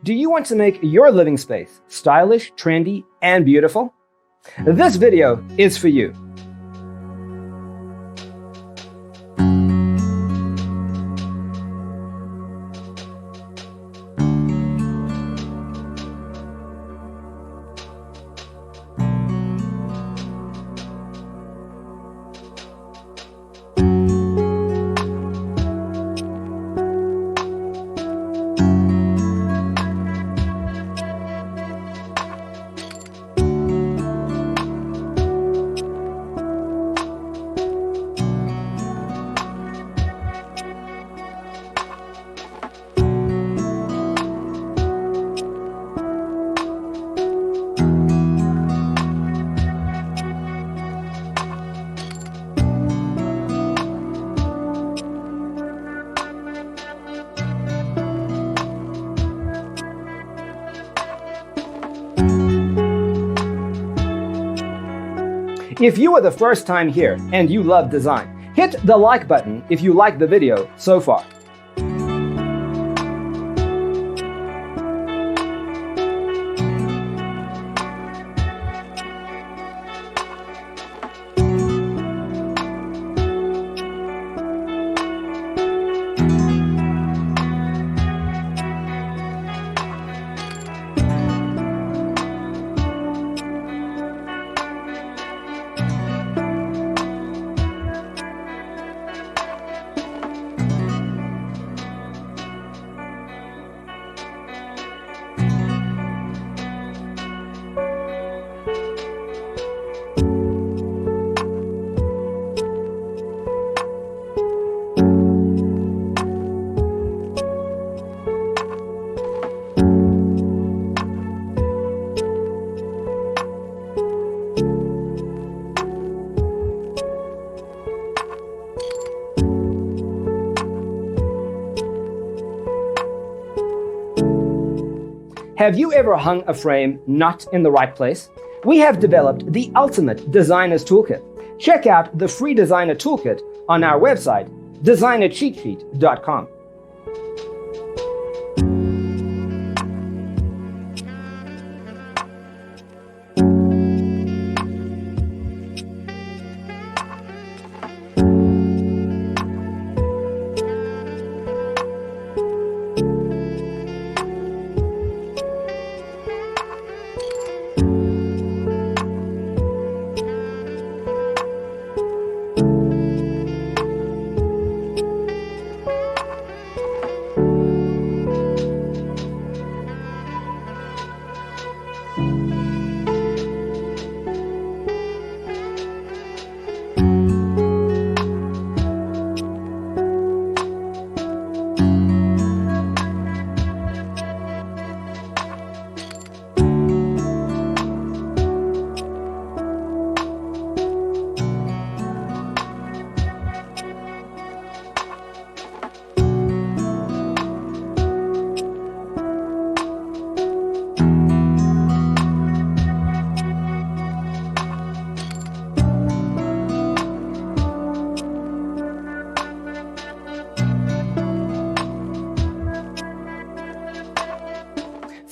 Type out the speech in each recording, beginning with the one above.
Do you want to make your living space stylish, trendy, and beautiful? This video is for you. If you are the first time here and you love design, hit the like button if you like the video so far. Have you ever hung a frame not in the right place? We have developed the ultimate designer's toolkit. Check out the free designer toolkit on our website, designercheatsheet.com.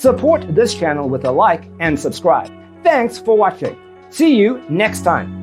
Support this channel with a like and subscribe. Thanks for watching. See you next time.